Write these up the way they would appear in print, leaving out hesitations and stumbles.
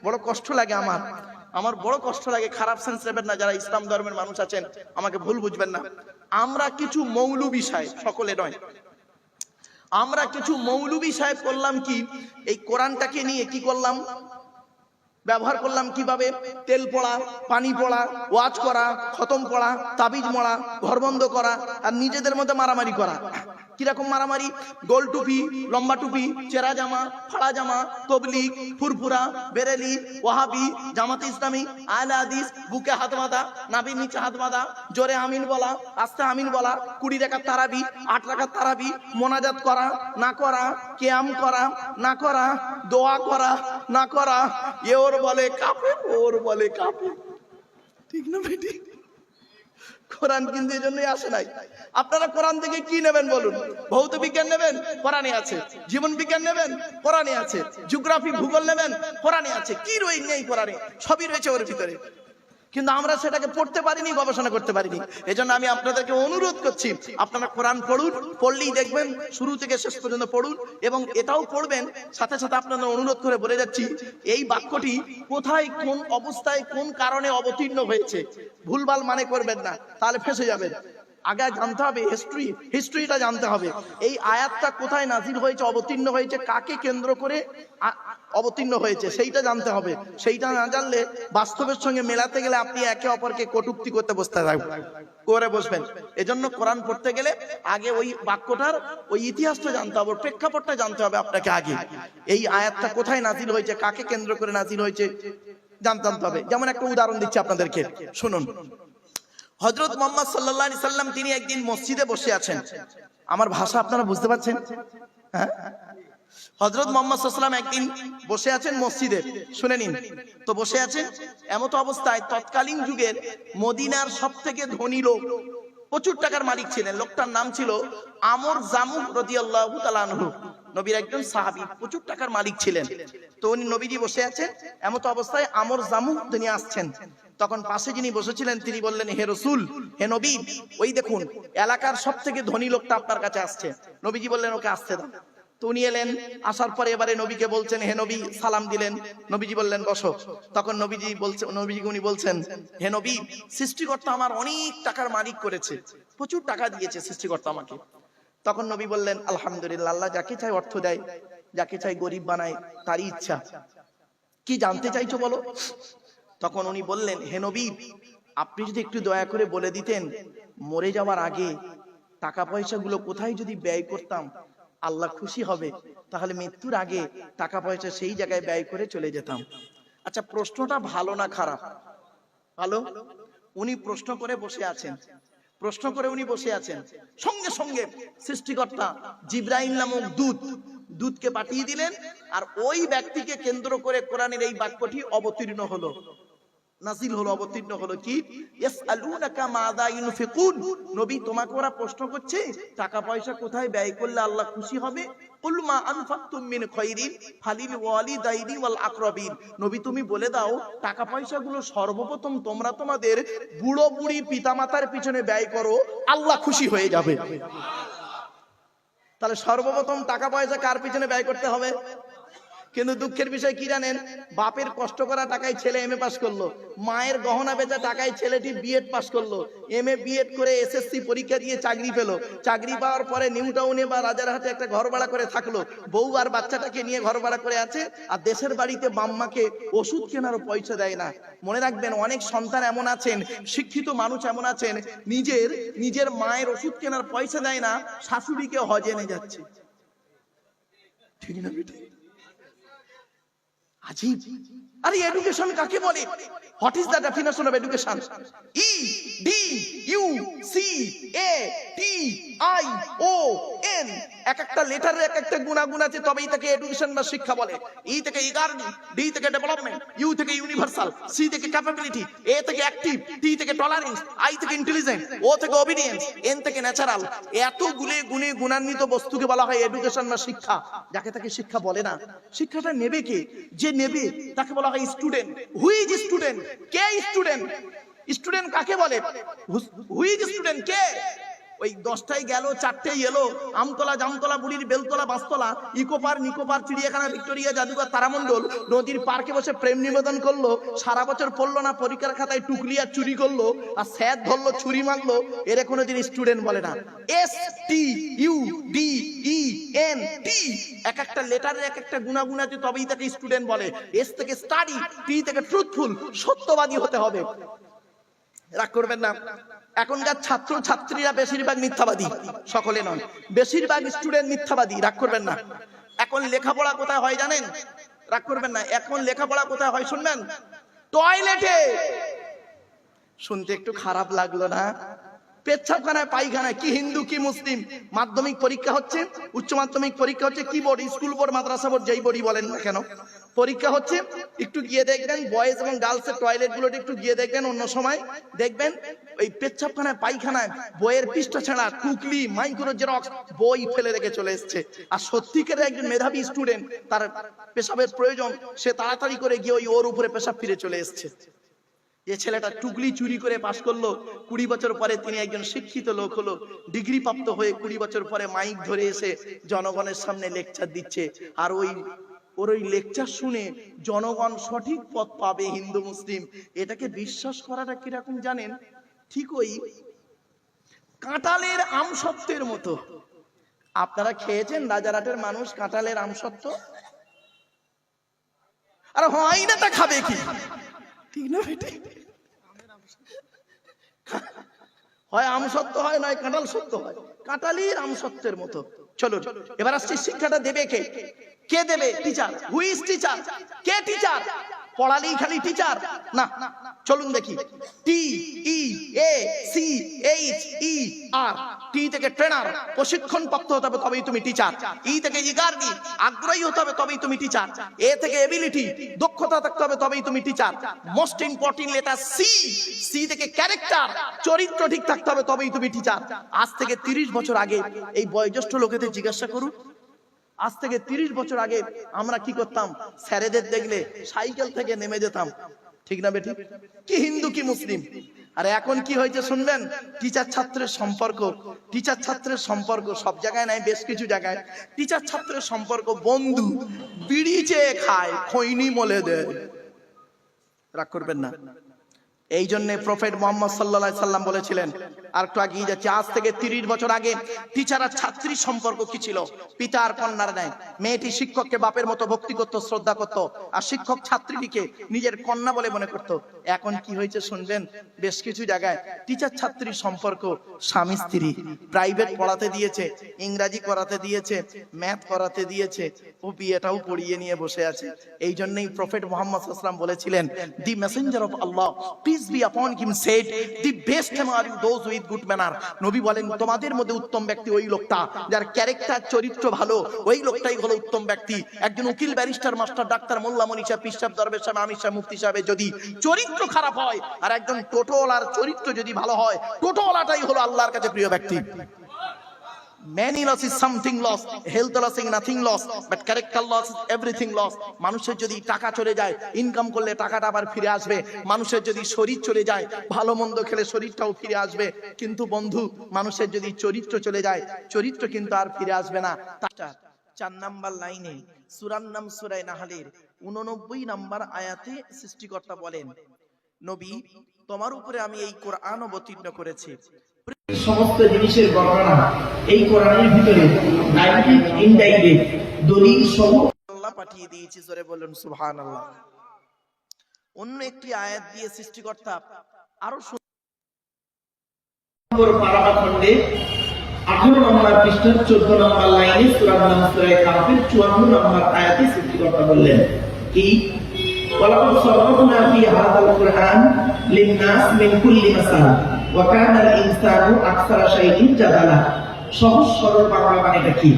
বড় কষ্ট লাগে আমার বড় কষ্ট লাগে। খারাপ সেন্স নেবেন না, যারা ইসলাম ধর্মের মানুষ আছেন আমাকে ভুল বুঝবেন না। আমরা কিছু মৌলবী সাহেব, সকলে নয়, আমরা কিছু মৌলবী সাহেব করলাম কি, এই কোরআনটাকে নিয়ে কি করলাম, ব্যবহার করলাম কিভাবে, তেল পড়া, পানি পড়া, ওয়াজ করা, খতম পড়া, তাবিজ মরা, ঘর বন্ধ করা, আর নিজেদের মধ্যে মারামারি করা। কিরকম মারামারি? গোল টুপি, লম্বা টুপি, চেরা জামা, ফাড়া জামা, তবলিগ, ফুরফুরা, বেরেলি, ওয়াহাবি, জামাতে ইসলামী, আহলে হাদিস, বুকে হাত বাঁধা, নাভির নিচে হাত বাঁধা, জোরে আমিন বলা, আস্তে আমিন বলা, 20 রাকাত তারাবি, 8 রাকাত তারাবি, মোনাজাত করা না করা, কিয়াম করা না করা, দোয়া করা না করা, ওর বলে কাফের, ওর বলে কাফের। ঠিক না বেটি? কোরআন কিন্তু এই জন্যই আসে নাই। আপনারা কোরআন থেকে কি নেবেন বলুন? ভৌত বিজ্ঞান নেবেন, কোরআনে আছে। জীবন বিজ্ঞান নেবেন, কোরআনে আছে। জিওগ্রাফি, ভূগোল নেবেন, কোরআনে আছে। কি নেই কোরআনে? সবই রয়েছে ওর ভিতরে, কিন্তু আমরা সেটাকে পড়তে পারিনি, গবেষণা করতে পারিনি। এজন্য আমি আপনাদেরকে অনুরোধ করছি, আপনারা কোরআন পড়ুন, পড়লেই দেখবেন শুরু থেকে শেষ পর্যন্ত পড়ুন, এবং এটাও পড়বেন সাথে সাথে আপনাদের অনুরোধ করে বলে যাচ্ছি, এই বাক্যটি কোথায়, কোন অবস্থায়, কোন কারণে অবতীর্ণ হয়েছে ভুলভাল মানে করবেন না, তাহলে ফেঁসে যাবেন। আগে জানতে হবে হিস্ট্রিটা জানতে হবে। এই আয়াতটা কোথায় নাজিল হয়েছে, অবতীর্ণ হয়েছে, কাকে কেন্দ্র করে অবতীর্ণ হয়েছে, সেইটা জানতে হবে। সেইটা না জানলে বাস্তবের সঙ্গে মেলাতে গেলে আপনি একে অপরকে কটূক্তি করতে করে বসবেন। এজন্য কোরআন পড়তে গেলে আগে ওই বাক্যটার ওই ইতিহাসটা জানতে হবে, প্রেক্ষাপটটা জানতে হবে আপনাকে আগে। এই আয়াতটা কোথায় নাজিল হয়েছে, কাকে কেন্দ্র করে নাজিল হয়েছে জানতে হবে। যেমন একটা উদাহরণ দিচ্ছি আপনাদেরকে, শুনুন। হযরত মুহাম্মদ সাল্লাল্লাহু আলাইহি সাল্লাম তিনি একদিন মসজিদে বসে আছেন। আমার ভাষা আপনারা বুঝতে পারছেন? হ্যাঁ, হযরত মুহাম্মদ সাল্লাল্লাহু আলাইহি সাল্লাম একদিন বসে আছেন মসজিদে, শুনে নিন। তো বসে আছেন, এমত অবস্থায় তৎকালীন যুগের মদিনার সবথেকে ধনী লোক, প্রচুর টাকার মালিক ছিলেন, লোকটার নাম ছিল আমর জামুহ রাদিয়াল্লাহু তাআলা আনহু। নবীর একজন সাহাবী, প্রচুর টাকার মালিক ছিলেন। তো উনি নবীজি বসে আছেন, এমত অবস্থায় আমর জামুহ তিনি আসছেন। তখন পাশে যিনি বসেছিলেন তিনি বললেন, হে রাসূল, হে নবী, ওই দেখুন এলাকার সবথেকে ধনী লোকটা আপনার কাছে আসছে। নবীজি বললেন, ওকে আসতে দাও। তো উনি এলেন, আসার পরে এবারে নবীকে বলছেন, হে নবী, সালাম দিলেন। নবীজি বললেন, বসো। তখন নবীজিকে উনি বলছেন, হে নবী, সৃষ্টিকর্তা আমার অনেক টাকার মালিক করেছে, প্রচুর টাকা দিয়েছে সৃষ্টিকর্তা আমাকে। তখন নবী বললেন, আলহামদুলিল্লাহ, আল্লাহ যাকে চাই অর্থ দেয়, যাকে চাই গরিব বানায়, তারই ইচ্ছা। কি জানতে চাইছো বলো? তখন উনি বললেন, হে নবী, আপনি যদি একটু দয়া করে বলে দিতেন, মরে যাওয়ার আগে টাকা পয়সাগুলো কোথায় যদি ব্যয় করতাম আল্লাহ খুশি হবে, তাহলে মৃত্যুর আগে টাকা পয়সা সেই জায়গায় ব্যয় করে চলে যেতাম। আচ্ছা, প্রশ্নটা ভালো না খারাপ? ভালো। উনি প্রশ্ন করে বসে আছেন, উনি বসে আছেন। সঙ্গে সঙ্গে সৃষ্টিকর্তা জিবরাইল নামক দূতকে পাঠিয়ে দিলেন, আর ওই ব্যক্তিকে কেন্দ্র করে কোরআনের এই বাক্যটি অবতীর্ণ হলো, নাজিল হলো, অবতীর্ণ হলো। কি? ইয়াসআলুনাকা মাযা ইউনফিকুন, নবী তোমাকে ওরা প্রশ্ন করছে টাকা পয়সা কোথায় ব্যয় করলে আল্লাহ খুশি হবে। কুল মা আনফাকতুম মিন খায়রিন ফালিল ওয়ালিদাইনি ওয়াল আকরাবিন, নবী তুমি বলে দাও টাকা পয়সাগুলো সর্বপ্রথম তোমরা তোমাদের বুড়ো বুড়ি পিতামাতার পিছনে ব্যয় করো, আল্লাহ খুশি হয়ে যাবে। তাহলে সর্বপ্রথম টাকা পয়সা কার পিছনে ব্যয় করতে হবে? কিন্তু দুঃখের বিষয় কি জানেন? বাপের কষ্ট করা টাকায় ছেলে এমএ পাস করলো, মায়ের গহনা বেচা টাকায় ছেলেটি বিএড পাস করলো, এমএ বিএড করে এসএসসি পরীক্ষা দিয়ে চাকরি পেলো, চাকরি পাওয়ার পরে নিউ টাউনে বা রাজারহাটে একটা ঘর ভাড়া করে থাকলো, বউ আর বাচ্চাটাকে নিয়ে ঘর ভাড়া করে আছে, আর দেশের বাড়িতে বাম্মাকে ওষুধ কেনারও পয়সা দেয় না। মনে রাখবেন, অনেক সন্তান এমন আছেন, শিক্ষিত মানুষ এমন আছেন, নিজের মায়ের ওষুধ কেনার পয়সা দেয় না, শাশুড়িকে হজে নিয়ে যাচ্ছে। ঠিক না বেটি? আজীব। আরে এডুকেশন কাকে বলে? What is the definition of education? E D U C A T I O N, এক একটা লেটারের এক একটা গুণাগুণ আছে, তবেই তাকে এডুকেশন বা শিক্ষা বলে। ই থেকে ইগার্নিং, ডি থেকে ডেভেলপমেন্ট, ইউ থেকে ইউনিভার্সাল, সি থেকে ক্যাপাবিলিটি, এ থেকে অ্যাক্টিভ, টি থেকে টলারেন্স, আই থেকে ইন্টেলিজেন্ট, ও থেকে ওবিডিয়েন্স, এন থেকে ন্যাচারাল। এত গুণে গুণান্বিত বস্তুকে বলা হয় এডুকেশন বা শিক্ষা। যাকে তাকে শিক্ষা বলে না। শিক্ষাটা নেবে কে? যে নেবে তাকে বলা হয় স্টুডেন্ট। Who is student? কে স্টুডেন্ট? স্টুডেন্ট কাকে বলে? Who is student? কে? ওই 10টায় গেল, 4টেই এলো, আমতলা জামতলা বুড়ির বেলতলা বাঁশতলা, ইকোপার নিকোপার, চিড়িয়াখানা, ভিক্টোরিয়া, জাদুঘর, তারামণ্ডল, নদীর পার্কে বসে প্রেম নিবেদন করলো, সারা বছর পড়লো না, পরীক্ষার খাতায় টুকলি আর চুরি করলো, আর স্যার ধরলো, ছুরি মারলো, এর কোনোদিন স্টুডেন্ট বলে না। STUDENT, এক একটা লেটারের এক একটা গুণাগুণ আছে, তবেই তাকে স্টুডেন্ট বলে। এস থেকে স্টাডি, টি থেকে ট্রুথফুল, সত্যবাদী হতে হবে। রাগ করবেন না, এখনকার ছাত্র ছাত্রীরা বেশিরভাগ মিথ্যাবাদী, সকলে নয়, বেশিরভাগ স্টুডেন্ট মিথ্যাবাদী। রাগ করবেন না। এখন লেখাপড়া কোথায় হয় জানেন? রাগ করবেন না, এখন লেখাপড়া কোথায় হয় শুনবেন? টয়লেটে। শুনতে একটু খারাপ লাগলো না? পেচ্ছাপখানায়, পায়খানায়। কি হিন্দু কি মুসলিম? মাধ্যমিক পরীক্ষা হচ্ছে, উচ্চ মাধ্যমিক পরীক্ষা হচ্ছে, কি বোর্ড, স্কুল বোর্ড, মাদ্রাসা বোর্ড, যেই বোর্ডই বলেন না কেন, পরীক্ষা হচ্ছে, একটু গিয়ে দেখবেন বয়েজ এবং গার্লসের টয়লেট গুলোতে একটু গিয়ে দেখবেন, অন্য সময় দেখবেন ওই পেচ্ছাপখানায়, পায়খানায় বইয়ের পৃষ্ঠা ছেঁড়া, টুকলি, মাইক্রো জেরক্স, বই ফেলে রেখে চলে এসছে। আর সত্যিকারের একজন মেধাবী স্টুডেন্ট, তার পেশাবের প্রয়োজন, সে তাড়াতাড়ি করে গিয়ে ওর উপরে পেশাব ফিরে চলে এসছে। যে ছেলেটা টুকলি চুরি করে পাশ করলো, 20 বছর পরে তিনি একজন শিক্ষিত লোক হলো, ডিগ্রি প্রাপ্ত হয়ে 20 বছর পরে মাইক ধরে এসে জনগণের সামনে লেকচার দিচ্ছে। আর ওই লেকচার শুনে জনগণ সঠিক পথ পাবে, হিন্দু মুসলিম, এটাকে বিশ্বাস করাটা কিরকম জানেন? ঠিক ওই কাঁঠালের আমসত্ত্বের মতো। আপনারা খেয়েছেন রাজারহাটের মানুষ কাঁঠালের আমসত্ত্ব? আর হয় না, তা খাবে কি? ঠিক না বেটি? হয় আমসত্ত্ব হয়, নয় কাঁঠাল সত্য হয়। কাঁঠালের আমসত্ত্বের মতো। চলো এবার আসছে, শিক্ষাটা দেবে কে? কে দেবে? টিচার। Who is teacher? কে টিচার? পড়ালেই খালি টিচার না, চলুন দেখি। TEACHER, টি থেকে ট্রেনার, প্রশিক্ষণ প্রাপ্ত হতে হবে তবেই তুমি টিচার। ই থেকে ইগারলি, আগ্রহী হতে হবে তবেই তুমি টিচার। এ থেকে এবিলিটি, দক্ষতা থাকতে হবে তবেই তুমি teacher. Most important letter C, C থেকে ক্যারেক্টার, চরিত্র ঠিক থাকতে হবে তবেই তুমি টিচার। আজ থেকে 30 বছর আগে এই বয়োজ্যেষ্ঠ লোকেদের জিজ্ঞাসা করুন, আজ থেকে 30 বছর আগে আমরা কি করতাম? স্যারেদের দেখলে সাইকেল থেকে নেমে যেতাম। ঠিক না বেটি? কি হিন্দু কি মুসলিম? আর এখন কি হয়েছে শুনবেন? টিচার ছাত্রের সম্পর্ক, টিচার ছাত্রের সম্পর্ক সব জায়গায় নাই, বেশ কিছু জায়গায় টিচার ছাত্রের সম্পর্ক বন্ধু, বিড়ি চেয়ে খায়, খৈনি মলে দেয়। রাগ করবেন না। এই জন্য প্রফেট মুহাম্মদ সাল্লাল্লাহু আলাইহি সাল্লাম বলেছিলেন, আর একটু আগিয়ে যাচ্ছে, আজ থেকে 30 বছর আগে টিচার আর ছাত্রীর সম্পর্ক কি ছিল? পিতা আর কন্যার ন্যায়। মেয়েটি শিক্ষককে বাপের মতো ভক্তি করত, শ্রদ্ধা করত, আর শিক্ষক ছাত্রীটিকে নিজের কন্যা বলে মনে করত। এখন কি হয়েছে শুনবেন? বেশ কিছু জায়গায় টিচার ছাত্রীর সম্পর্ক স্বামী স্ত্রী, প্রাইভেট পড়াতে দিয়েছে, ইংরাজি করাতে দিয়েছে, ম্যাথ করাতে দিয়েছে, ও বিয়েটাও পড়িয়ে নিয়ে বসে আছে। এই জন্যই প্রফেট মুহাম্মদ সাল্লাল্লাহু আলাইহি ওয়াসাল্লাম বলেছিলেন, দি Messenger of Allah peace be upon him said, the best are those with good manner. নবী বলেন, তোমাদের মধ্যে উত্তম ব্যক্তি ওই লোকটা যার ক্যারেক্টার, চরিত্র ভালো, ওই লোকটাই হলো উত্তম ব্যক্তি। একজন উকিল, ব্যারিস্টার, মাস্টার, ডাক্তার, মোল্লা, মনীষা, পীর সাহেব, দরবেশ সাহেব, আমির সাহেব, মুফতি সাহেবের যদি চরিত্র খারাপ হয়, আর একজন টোটোওয়ালার চরিত্র যদি ভালো হয়, টোটোওয়ালাটাই হলো আল্লাহর কাছে প্রিয় ব্যক্তি। Many loss is something lost, health loss is nothing lost, but character loss is everything lost. মানুষের যদি টাকা চলে যায়, ইনকাম করলে টাকাটা আবার ফিরে আসবে। মানুষের যদি শরীর চলে যায়, ভালো মন্দ খেলে শরীরটাও ফিরে আসবে। কিন্তু বন্ধু, মানুষের যদি চরিত্র চলে যায়, চরিত্র কিন্তু আর ফিরে আসবে না। 4 নাম্বার লাইনে সূরার নাম সূরা নাহলের 89 নাম্বার আয়াতে সৃষ্টিকর্তা বলেন, নবী, তোমার উপরে আমি এই কোরআন অবতীর্ণ করেছি। সমস্ত জিনিসের বর্ণনা এই কোরআনের ভিতরে ডাইরেক্ট ইনডাইরেক্ট দলিল সহ আল্লাহ পাঠিয়ে দিয়েছে। জোরে বলুন সুবহানাল্লাহ। অন্য একটি আয়াত দিয়ে সৃষ্টিকর্তা আরো সুন্দর পারাবা খণ্ডে 18 নম্বর পৃষ্ঠার 14 নম্বর লাইনে সূরা নাম সূরা কাফির 54 নম্বর আয়াতে সৃষ্টিকর্তা বললেন কি, ওয়ালাকাদ সারাফনা ফি হাযাল কুরআন লিন-নাস মিন কুল্লি মাসাল ওয়া কানাল ইনসানু আকসারা শাইইন জাদালা। সহজ সরল বাংলা মানেটা কি?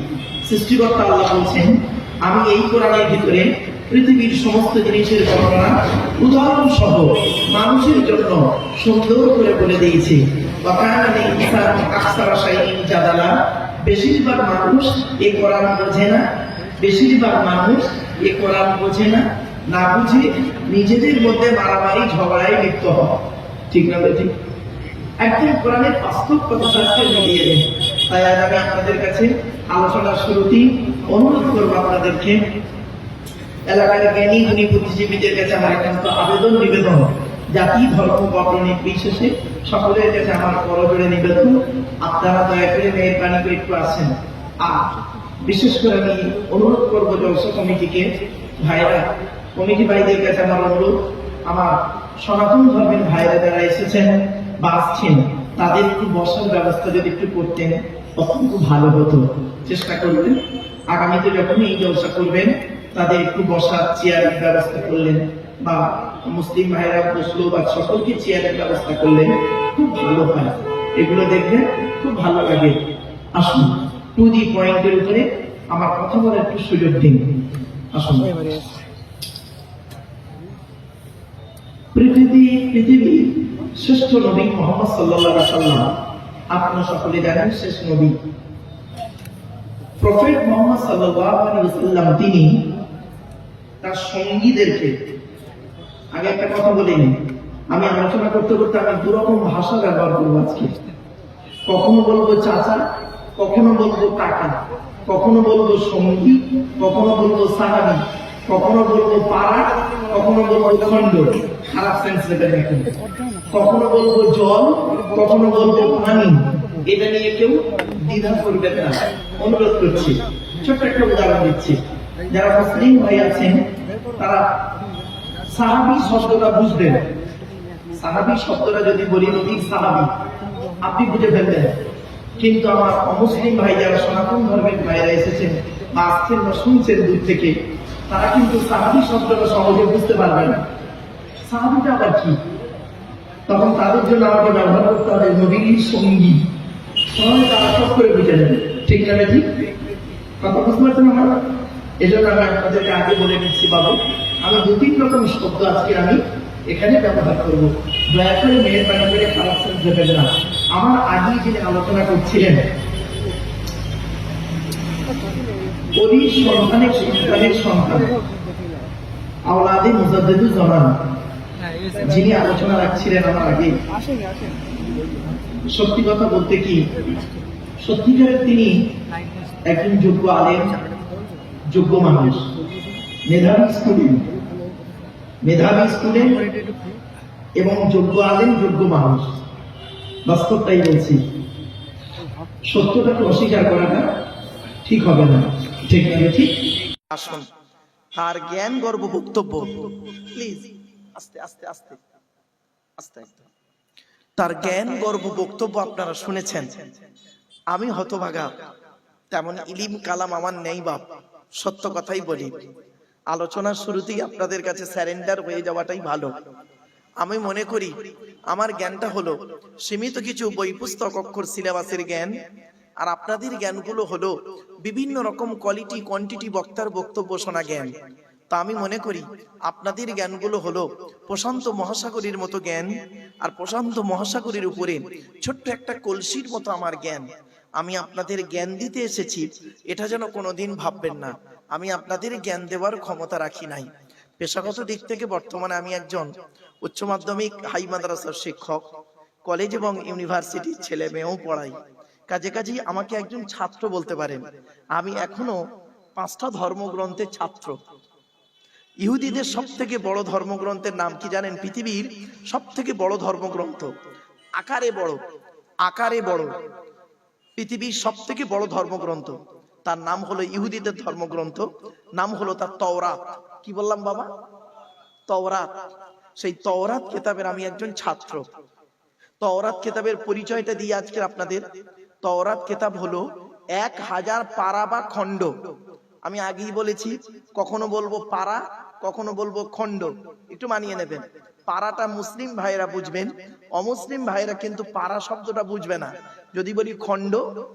সৃষ্টিকর্তা আল্লাহ বলেন, আমি এই কোরআনের ভিতরে পৃথিবীর সমস্ত জিনিসের বর্ণনা উদাহরণ সহ মানুষের জন্য সুন্দর করে বলে দিয়েছি। ওয়া কানাল ইনসানু আকসারা শাইইন জাদালা। বেশিরভাগ মানুষ এই কোরআন বোঝে না, বেশিরভাগ মানুষ এই কোরআন বোঝে না, না বুঝে নিজেদের মধ্যে মারামারি ঝগড়ায় লিপ্ত হয়। ঠিক না? ঠিক। একদম কোরআনের বাস্তব কথা সাথে মিলিয়ে দেন। তাই আজ আমি আপনাদের কাছে আলোচনার শুরুতেই অনুরোধ করবো আপনাদেরকে, এলাকার জ্ঞানী গুণী বুদ্ধিজীবীদের কাছে আমার একান্ত আবেদন নিবেদন, জাতি ধর্ম বর্ণ নির্বিশেষে সকলের কাছে আমার করজোড়ে নিবেদন, আপনারা দয়া করে মেহরবানি করে একটু আসেন। আর বিশেষ করে আমি অনুরোধ করবো জলসা কমিটিকে, ভাইরা কমিটি ভাইদের কাছে আমার অনুরোধ, আমার সনাতন ধর্মের ভাইরা যারা এসেছেন বা আসছেন তাদের একটু বসার ব্যবস্থা যদি একটু করতেন অত্যন্ত ভালো হতো। চেষ্টা করবেন আগামীতে যখন এই জলসা করবেন তাদের একটু বসার চেয়ারের ব্যবস্থা করলেন, বা মুসলিম ভাইরা বসলো বা সকলকে চেয়ারের ব্যবস্থা করলেন, খুব ভালো হয়। এগুলো দেখবেন খুব ভালো লাগে। আসুন টু দি পয়েন্টের উপরে আমার কথা বলার একটু সুযোগ দিন। আসুন। পৃথিবী শ্রেষ্ঠ নবী মুহাম্মদ সাল্লাল্লাহু আলাইহি ওয়াসাল্লাম, আপনারা সকলে জানেন শেষ নবী প্রফেট মুহাম্মদ সাল্লাল্লাহু আলাইহি ওয়াসাল্লাম, তিনি তার সঙ্গীদেরকে, আগে একটা কথা বলিনি, আমি আলোচনা করতে করতে আমি দুরকম ভাষা ব্যবহার করবো আজকে। কখনো বলবো চাচা, কখনো বলবো কাকা, কখনো বলবো সঙ্গী, কখনো বলবো সাহাবী, কখনো বলবো পাড়া, কখনো বলবো খন্ড, খারাপ সেন্স নেবেন না কিন্তু। কখনো বলবো জল, কখনো বলবো পানি, এটা নিয়ে কেউ দ্বিধা করবেন না, অনুরোধ করছি। ছোট্ট একটা উদাহরণ দিচ্ছি, যারা মুসলিম ভাই আছেন তারা সাহাবী শব্দটা বুঝবেন। সাহাবী শব্দটা যদি বলি নবীর সাহাবী, আপনি বুঝে ফেলবেন। কিন্তু আমার অমুসলিম ভাই যারা সনাতন ধর্মের ভাইরা এসেছেন বা আসছেন বা শুনছেন দূর থেকে, তারা কিন্তু সাহাবী শব্দটা সহজে বুঝতে পারবে না। সাহাবীটা আবার কি? তখন তাদের জন্য আমাকে ব্যবহার করতে হবে নবীর সঙ্গী, তাহলে তারা সব করে বুঝে নেবে। ঠিক না ঠিক? কথা বুঝতে পারছেন আমার? এজন্য আমি আপনাদেরকে আগে বলে নিচ্ছি বাবু, আমি 2-3 রকম শব্দ আজকে আমি এখানে ব্যবহার করব। দয়া করে মেহরবানি করে খারাপ সেন্স দেবেন না। আমার আগে যিনি আলোচনা করছিলেন, অলির সন্তানের সন্তান, আওলাদে মুজাদ্দিদুজ জামান, যিনি আলোচনা রাখছিলেন আমার আগে, সত্যি কথা বলতে কি, সত্যিকারের তিনি একজন যোগ্য আলেম, যোগ্য মানুষ, মেধাবী স্টুডেন্ট এবং যোগ্য আলেম, যোগ্য মানুষ। বাস্তবটাই বলছি, সত্যটাকে অস্বীকার করাটা ঠিক হবে না। ঠিক না ঠিক? আসুন, তার জ্ঞান গর্ব বক্তব্য, প্লিজ আস্তে আস্তে আস্তে আস্তে, তার জ্ঞান গর্ব বক্তব্য আপনারা শুনেছেন। আমি হতভাগা, তেমন ইলিম কালাম আমার নেই বাপ, সত্য কথাই বলি। আলোচনার শুরুতেই আপনাদের কাছে স্যারেন্ডার হয়ে যাওয়াটাই ভালো। আমি মনে করি আমার জ্ঞানটা হলো সীমিত কিছু বই পুস্তক অক্ষর সিলেবাসের জ্ঞান, আর আপনাদের জ্ঞানগুলো হলো বিভিন্ন রকম কোয়ালিটি কোয়ান্টিটি বক্তার বক্তব্য শোনা জ্ঞান। তা আমি মনে করি আপনাদের জ্ঞানগুলো হলো প্রশান্ত মহাসাগরের মতো জ্ঞান, আর প্রশান্ত মহাসাগরের উপরে ছোট্ট একটা কলসির মতো আমার জ্ঞান। আমি আপনাদের জ্ঞান দিতে এসেছি, এটা যেন কোনোদিন ভাববেন না আমি আপনাদের জ্ঞান দেওয়ার ক্ষমতা রাখি নাই। পেশাগত দিক থেকে বর্তমানে আমি একজন উচ্চ মাধ্যমিক হাই মাদ্রাসার শিক্ষক, কলেজ এবং ইউনিভার্সিটির ছেলে মেয়েও পড়াই। কাজেই আমাকে একজন ছাত্র বলতে পারেন। আমি এখনো 5টা ধর্মগ্রন্থের ছাত্র। ইহুদিদের সব থেকে বড় ধর্মগ্রন্থের নাম কি জানেন? পৃথিবীর সব থেকে বড় ধর্মগ্রন্থ, আকারে বড়, পৃথিবীর সব থেকে বড় ধর্মগ্রন্থ, তার নাম হলো ইহুদিদের ধর্মগ্রন্থ, নাম হলো তার তাওরাত। কি বললাম বাবা? তাওরাত। সেই তাওরাত কিতাবের আমি একজন ছাত্র। তাওরাত কিতাবের পরিচয়টা দিয়ে আজকে আপনাদের, তাওরাত কিতাব হলো 1000 পারা বা খণ্ড। আমি আগেই বলেছি, কখনো বলবো পারা, কখনো বলবো খণ্ড, একটু মানিয়ে নেবেন। পারাটা মুসলিম ভাইরা বুঝবেন, অমুসলিম ভাইরা কিন্তু পারা শব্দটা বুঝবে না। যদি বলি খণ্ড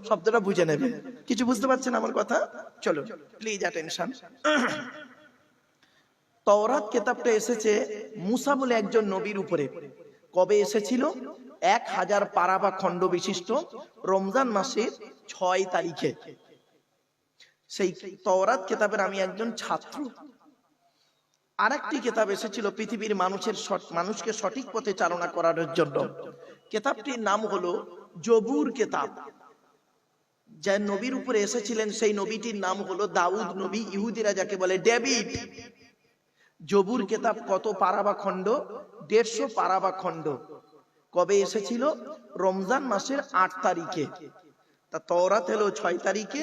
শব্দটা বুঝে নেবে। কিছু বুঝতে পারছেন আমার কথা? চলো প্লিজ অ্যাটেনশন। তাওরাত কিতাবটা এসেছে মুসা বলে একজন নবীর উপরে। কবে এসেছিল? 1000 পারা বা খণ্ড বিশিষ্ট রমজান মাসের 6 তারিখে। সেই তাওরাত কিতাবের আমি একজন ছাত্র। আরেকটি কিতাব এসেছিল পৃথিবীর মানুষকে সঠিক পথে চালনা করার জন্য। কেতাবটির নাম হলো জবুর কেতাব। যে নবীর উপরে এসেছিলেন সেই নবীটির নাম হলো দাউদ নবী, ইহুদিরা যাকে বলে ডেভিড। জবুর কেতাব কত পারা বা খণ্ড? 150 পারা বা খণ্ড। কবে এসেছিল? রমজান মাসের 8 তারিখে। তা তওরাত এলো 6 তারিখে,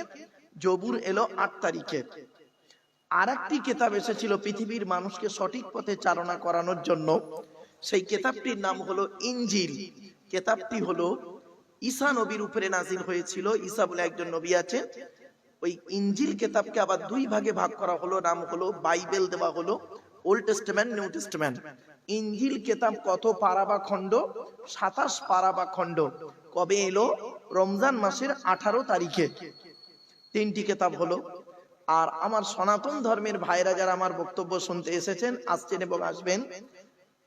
জবুর এলো 8 তারিখে। আর একটি কেতাব এসেছিল পৃথিবীর মানুষকে সঠিক পথে চালনা করানোর জন্য, সেই কেতাবটির নাম হলো ইনজিল। কেতাবটি হলো ঈসা নবীর উপরে নাজিল হয়েছিল। ঈসা বলে একজন নবী আছেন। ওই ইনজিল কেতাবকে আবার 2 ভাগে ভাগ করা হলো, নাম হলো বাইবেল দেওয়া হলো, ওল্ড টেস্টামেন্ট, নিউ টেস্টামেন্ট। ইনজিল কেতাব কত পারা বা খণ্ড? 27 পারা বা খণ্ড। কবে এলো? রমজান মাসের 18 তারিখে। 3টি কেতাব হলো। আর আমার সনাতন ধর্মের ভাইরা যারা আমার বক্তব্য শুনতে এসেছেন, আসছেন এবং আসবেন,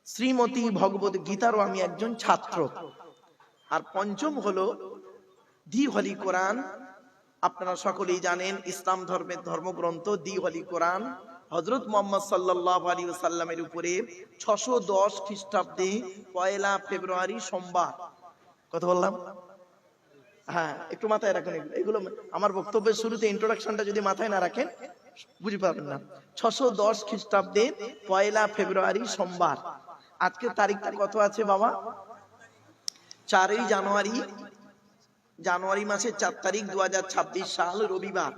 শ্রীমতী ভগবত গীতারও আমি একজন ছাত্র। আর পঞ্চম হলো দি হলি কোরআন। আপনারা সকলেই জানেন ইসলাম ধর্মের ধর্মগ্রন্থ দি হলি কোরআন হযরত মুহাম্মদ সাল্লাল্লাহু আলাইহি ওয়াসাল্লামের উপরে 610 খ্রিস্টাব্দে 1 ফেব্রুয়ারি সোমবার। কথা বললাম? হ্যাঁ, একটু মাথায় রাখুন এগুলো। আমার বক্তব্যের শুরুতে ইন্ট্রোডাকশনটা যদি মাথায় না রাখেন বুঝতে পারবেন না। 610 খ্রিস্টাব্দে 1 ফেব্রুয়ারি সোমবার। আজকে তারিখটা কত আছে বাবা? 4 জানুয়ারি। জানুয়ারি মাসের 4 তারিখ 2026 সাল, রবিবার।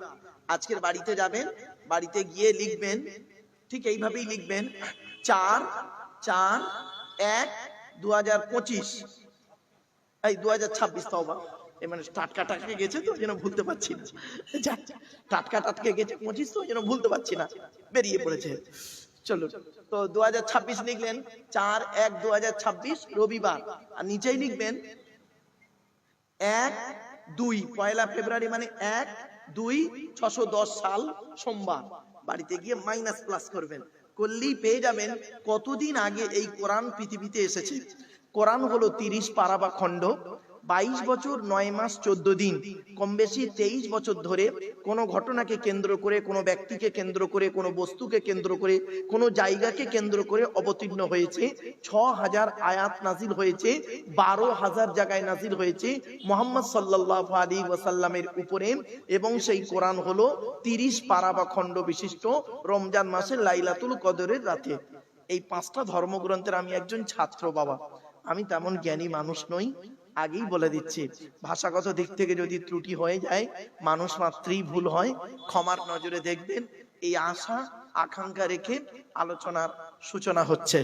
আজকের বাড়িতে যাবেন, বাড়িতে গিয়ে লিখবেন, ঠিক এইভাবেই লিখবেন 4/4/1/2025। এই 2026 তওবা, মানে টাটকা টাটকে গেছে তো যেন ভুলতে পারছি না। টাটকা টাটকে গেছে 25 তো যেন ভুলতে পারছি না, বেরিয়ে পড়েছে। চলো, তো 2026 লিখলেন 4/1/2026 রবিবার। আর নিচেই লিখবেন 1/2 1 ফেব্রুয়ারি, মানে 1/2 610 সাল সোমবার। বাড়িতে গিয়ে মাইনাস প্লাস করবেন, করলেই পেয়ে যাবেন কতদিন আগে এই কোরআন পৃথিবীতে এসেছে। কোরআন হলো 30 পারা বা খণ্ড, 22 বছর 9 মাস 14 দিন, কম বেশি 23 বছর ধরে কোনো ঘটনাকে কেন্দ্র করে, কোনো ব্যক্তিকে কেন্দ্র করে, কোনো বস্তুকে কেন্দ্র করে, কোনো জায়গাকে কেন্দ্র করে অবতীর্ণ হয়েছে। 6000 আয়াত নাজিল হয়েছে, 12000 জায়গায় নাজিল হয়েছে মুহাম্মদ সাল্লাল্লাহু আলাইহি ওয়াসাল্লামের উপরে। এবং সেই কোরআন হলো 30 পারা বা খণ্ড বিশিষ্ট, রমজান মাসের লাইলাতুল কদরের রাতে। এই 5টা ধর্মগ্রন্থের আমি একজন ছাত্র বাবা। আমি তেমন জ্ঞানী মানুষ নই, আগেই বলে দিচ্ছি। ভাষাগত দিক থেকে যদি ত্রুটি হয়ে যায়, মানুষ মাত্রই ভুল হয়, ক্ষমার নজরে দেখবেন। এই আশা আকাঙ্ক্ষা রেখে আলোচনার সূচনা হচ্ছে।